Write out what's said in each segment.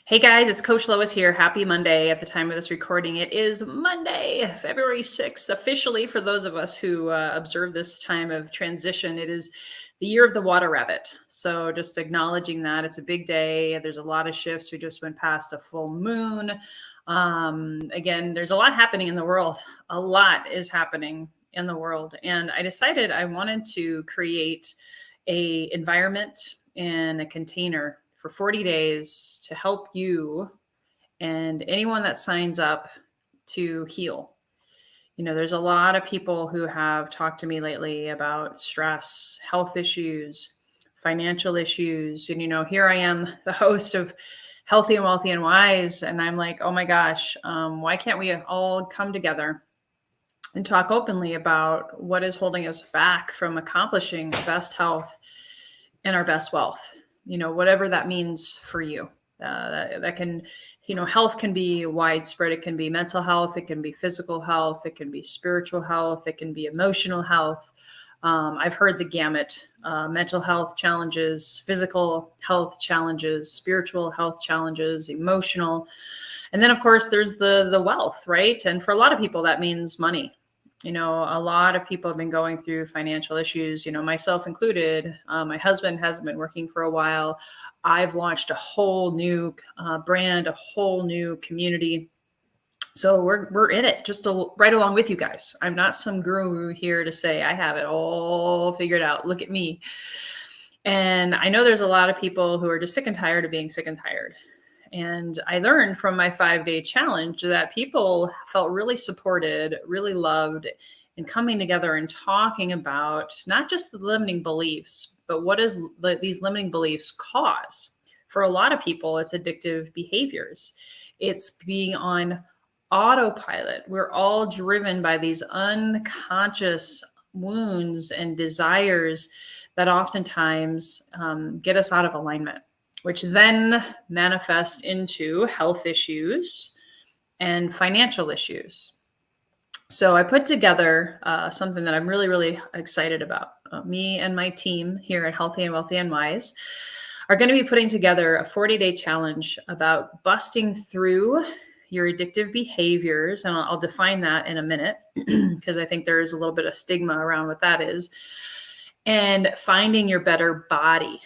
Hey guys, it's Coach Lois here. Happy Monday at the time of this recording. It is Monday, February 6th, officially for those of us who observe this time of transition. It is the year of the water rabbit. So just acknowledging that it's a big day. There's a lot of shifts. We just went past a full moon. Again, there's a lot happening in the world. A lot is happening in the world. And I decided I wanted to create a environment and a container for 40 days to help you and anyone that signs up to heal. There's a lot of people who have talked to me lately about stress, health issues, financial issues. And, here I am, the host of Healthy and Wealthy and Wise. And I'm like, oh my gosh, why can't we all come together and talk openly about what is holding us back from accomplishing our best health and our best wealth? Whatever that means for you. That can, health can be widespread. It can be mental health. It can be physical health. It can be spiritual health. It can be emotional health. I've heard the gamut, mental health challenges, physical health challenges, spiritual health challenges, emotional. And then of course there's the wealth, right? And for a lot of people that means money. A lot of people have been going through financial issues, myself included. My husband hasn't been working for a while. I've launched a whole new brand, a whole new community. So we're in it just right along with you guys. I'm not some guru here to say I have it all figured out. Look at me. And I know there's a lot of people who are just sick and tired of being sick and tired. And I learned from my 5-day challenge that people felt really supported, really loved, and coming together and talking about not just the limiting beliefs, but what does these limiting beliefs cause? For a lot of people, it's addictive behaviors. It's being on autopilot. We're all driven by these unconscious wounds and desires that oftentimes get us out of alignment, which then manifests into health issues and financial issues. So I put together something that I'm really, really excited about. Me and my team here at Healthy and Wealthy and Wise are going to be putting together a 40-day challenge about busting through your addictive behaviors. And I'll define that in a minute because I think there is a little bit of stigma around what that is. And finding your better body.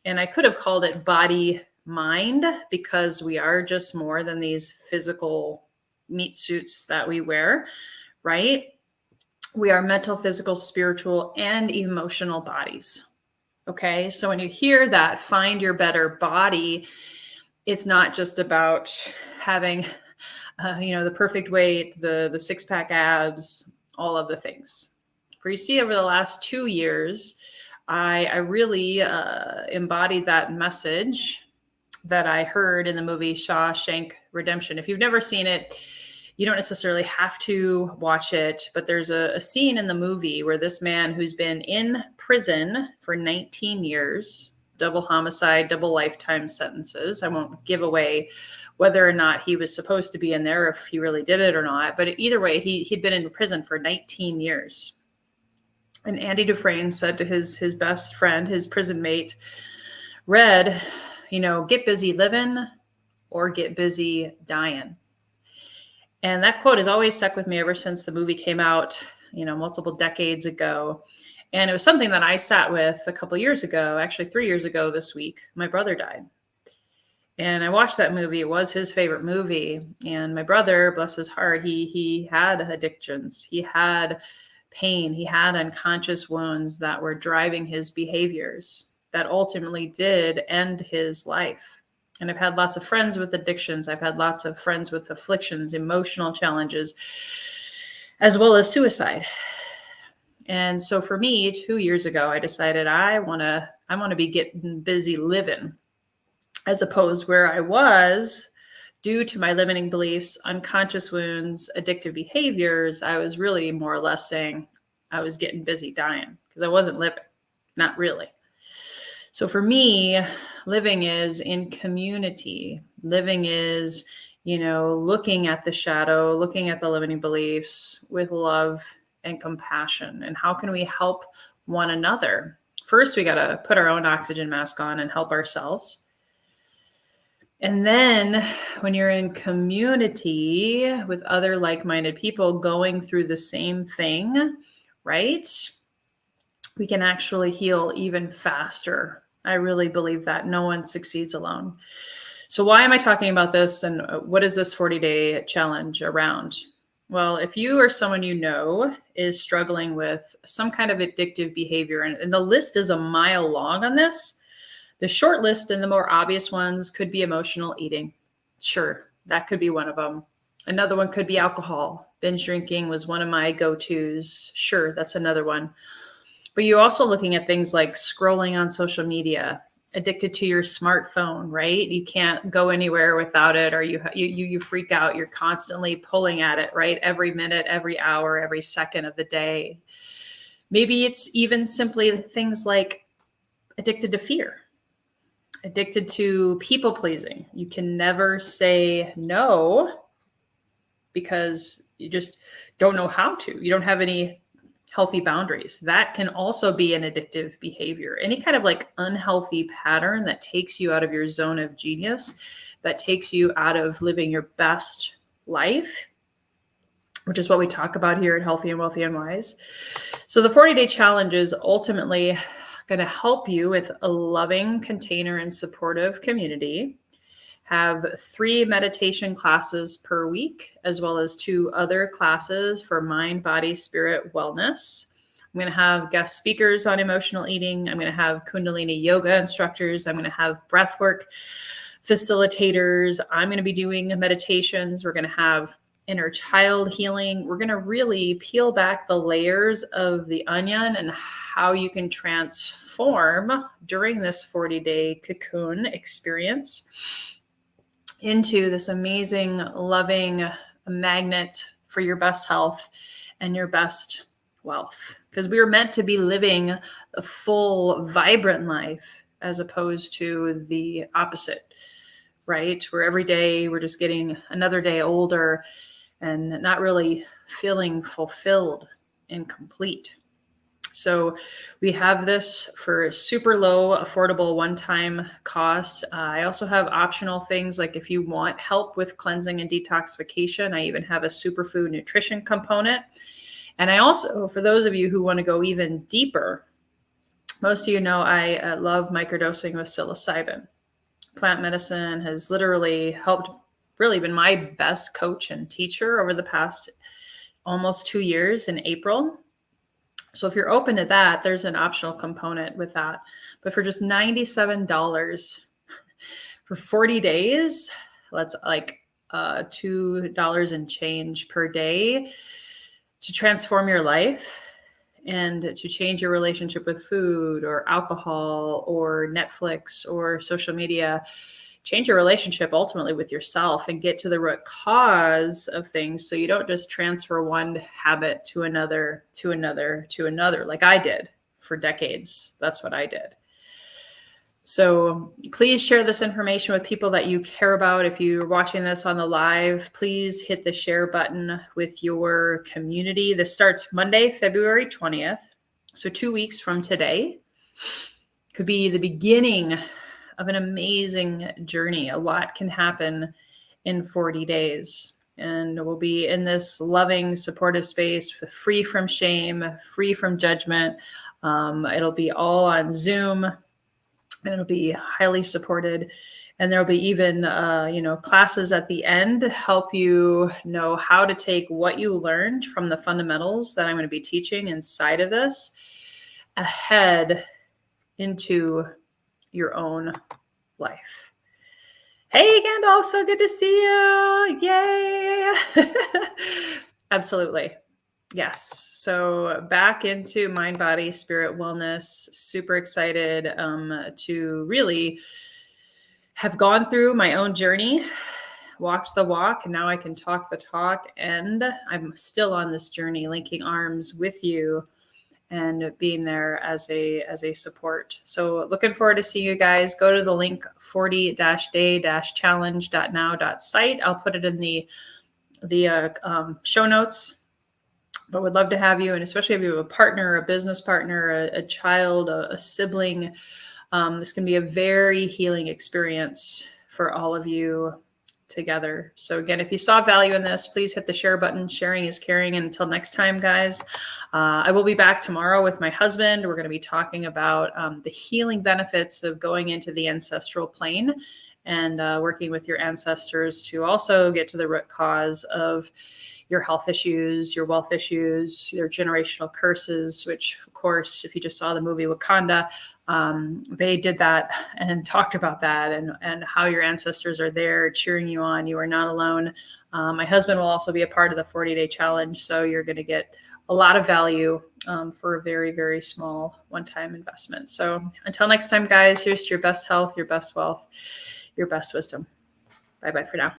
And I could have called it body mind because we are just more than these physical meat suits that we wear, right? We are mental, physical, spiritual, and emotional bodies. Okay. So when you hear that, find your better body, it's not just about having, the perfect weight, the 6-pack abs, all of the things. For you see, over the last 2 years, I really embodied that message that I heard in the movie Shawshank Redemption. If you've never seen it, you don't necessarily have to watch it, but there's a scene in the movie where this man who's been in prison for 19 years, double homicide, double lifetime sentences. I won't give away whether or not he was supposed to be in there, if he really did it or not, but either way, he'd been in prison for 19 years. And Andy Dufresne said to his best friend, his prison mate, Red, get busy living or get busy dying. And that quote has always stuck with me ever since the movie came out, multiple decades ago. And it was something that I sat with a couple years ago, actually 3 years ago this week. My brother died. And I watched that movie. It was his favorite movie. And my brother, bless his heart, he had addictions. He had pain. He had unconscious wounds that were driving his behaviors that ultimately did end his life. And I've had lots of friends with addictions. I've had lots of friends with afflictions, emotional challenges, as well as suicide. And so for me, 2 years ago, I decided I want to be getting busy living, as opposed where I was due to my limiting beliefs, unconscious wounds, addictive behaviors. I was really more or less saying I was getting busy dying because I wasn't living, not really. So for me, living is in community. Living is, looking at the shadow, looking at the limiting beliefs with love and compassion. And how can we help one another? First, we got to put our own oxygen mask on and help ourselves. And then when you're in community with other like-minded people going through the same thing, right? We can actually heal even faster. I really believe that no one succeeds alone. So why am I talking about this, and what is this 40-day challenge around? Well, if you or someone you know is struggling with some kind of addictive behavior, and the list is a mile long on this, the short list and the more obvious ones could be emotional eating. Sure, that could be one of them. Another one could be alcohol. Binge drinking was one of my go-tos. Sure, that's another one. But you're also looking at things like scrolling on social media, addicted to your smartphone, right? You can't go anywhere without it, or you freak out. You're constantly pulling at it, right? Every minute, every hour, every second of the day. Maybe it's even simply things like addicted to fear, addicted to people pleasing. You can never say no because you just don't know how to. You don't have any healthy boundaries. That can also be an addictive behavior. Any kind of like unhealthy pattern that takes you out of your zone of genius, that takes you out of living your best life, which is what we talk about here at Healthy and Wealthy and Wise. So the 40-day challenge is ultimately going to help you with a loving container and supportive community, have 3 meditation classes per week, as well as 2 other classes for mind, body, spirit wellness. I'm going to have guest speakers on emotional eating. I'm going to have kundalini yoga instructors. I'm going to have breathwork facilitators. I'm going to be doing meditations. We're going to have inner child healing. We're going to really peel back the layers of the onion and how you can transform during this 40-day cocoon experience into this amazing, loving magnet for your best health and your best wealth. Because we were meant to be living a full, vibrant life as opposed to the opposite, right? Where every day we're just getting another day older and not really feeling fulfilled and complete. So we have this for a super low, affordable one-time cost. I also have optional things like if you want help with cleansing and detoxification, I even have a superfood nutrition component. And I also, for those of you who want to go even deeper, most of you know I love microdosing with psilocybin. Plant medicine has literally helped, really been my best coach and teacher over the past almost 2 years in April. So if you're open to that, there's an optional component with that. But for just $97 for 40 days, that's like $2 and change per day to transform your life and to change your relationship with food or alcohol or Netflix or social media. Change your relationship ultimately with yourself and get to the root cause of things, so you don't just transfer one habit to another, like I did for decades. That's what I did. So please share this information with people that you care about. If you're watching this on the live, please hit the share button with your community. This starts Monday, February 20th. So 2 weeks from today could be the beginning of an amazing journey. A lot can happen in 40 days. And we'll be in this loving, supportive space, free from shame, free from judgment. It'll be all on Zoom, and it'll be highly supported. And there'll be even, classes at the end to help you know how to take what you learned from the fundamentals that I'm going to be teaching inside of this ahead into your own life. Hey, Gandalf, so good to see you. Yay. Absolutely. Yes. So back into mind, body, spirit wellness. Super excited to really have gone through my own journey, walked the walk, and now I can talk the talk. And I'm still on this journey, linking arms with you and being there as a support. So looking forward to seeing you guys. Go to the link 40-day-challenge.now.site. I'll put it in the show notes, but would love to have you. And especially if you have a partner, a business partner, a child, a sibling, this can be a very healing experience for all of you together. So again, if you saw value in this, please hit the share button. Sharing is caring. And until next time, guys, I will be back tomorrow with my husband. We're going to be talking about the healing benefits of going into the ancestral plane and working with your ancestors to also get to the root cause of your health issues, your wealth issues, your generational curses, which, of course, if you just saw the movie Wakanda, they did that and talked about that and how your ancestors are there cheering you on. You are not alone. My husband will also be a part of the 40-day challenge. So you're going to get a lot of value for a very, very small one-time investment. So until next time, guys, here's to your best health, your best wealth, your best wisdom. Bye-bye for now.